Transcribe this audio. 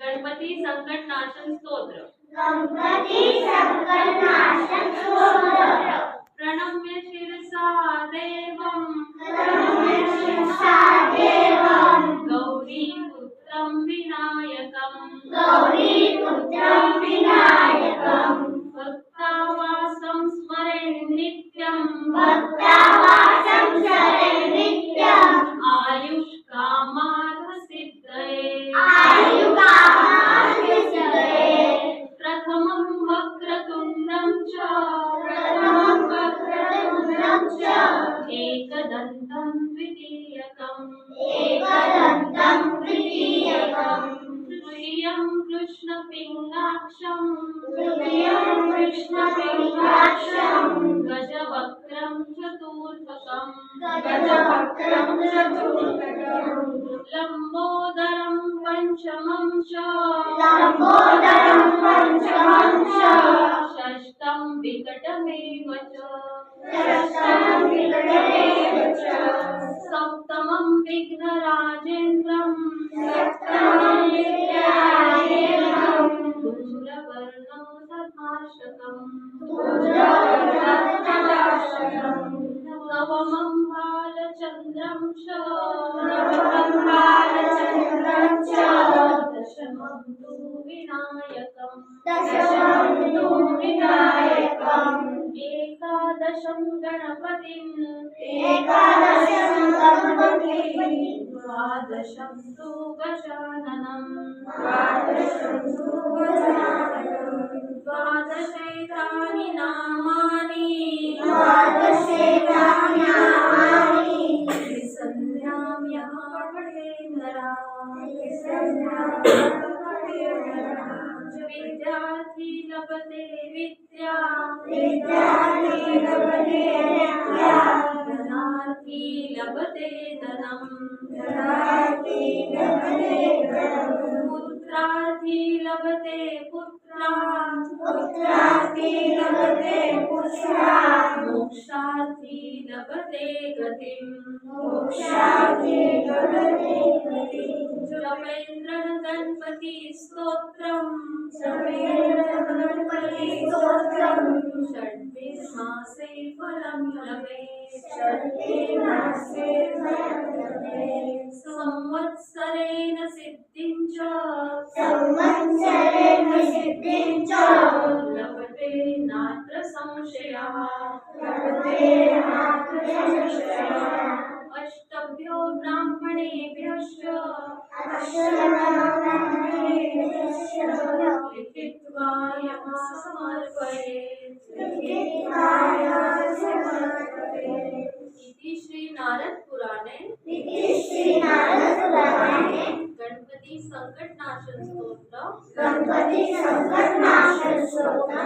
गणपती संकटनाशन स्तोत्र। गणपती संकटनाशन स्तोत्र। प्रणम्य शिरसा देवं गौरीपुत्रं विनायकं भक्तावासं स्मरेन् नित्यं आयुष्कामार्थसिद्धये प्रथमं वक्रतुण्डं च एकदन्तं द्वितीयकं तृतीयं कृष्णपिङ्गाक्षं गजवक्त्रं चतुर्थकं लम्बोदरं पञ्चमं च षष्ठं विकटमेव च सप्तमं विघ्नराजेन्द्रं धूम्रवर्णं तथाष्टकं नवमं बालचन्द्रं च दशमं तु विनायकम् एकादशं गणपतिं द्वादशं तु गजाननं द्वादशैतानि नामानि संध्याम्यः पठे नरा विद्यार्थी लभते विद्या धनार्थी लभते धनं पुत्रार्थी लभते पुत्रान् मोक्षार्थी लभते गतिं जपेन्द्र गणपति स्तोत्रं षड्भिर्मासे फलं लभेत् संवत्सरेण सिद्धिं च लभते नात्र संशयः अष्टभ्यो ब्राह्मणेभ्यश्च लिखित्वा यमा समर्पयेत् इति श्री नारद पुराणे गणपति संकटनाशन स्तोत्र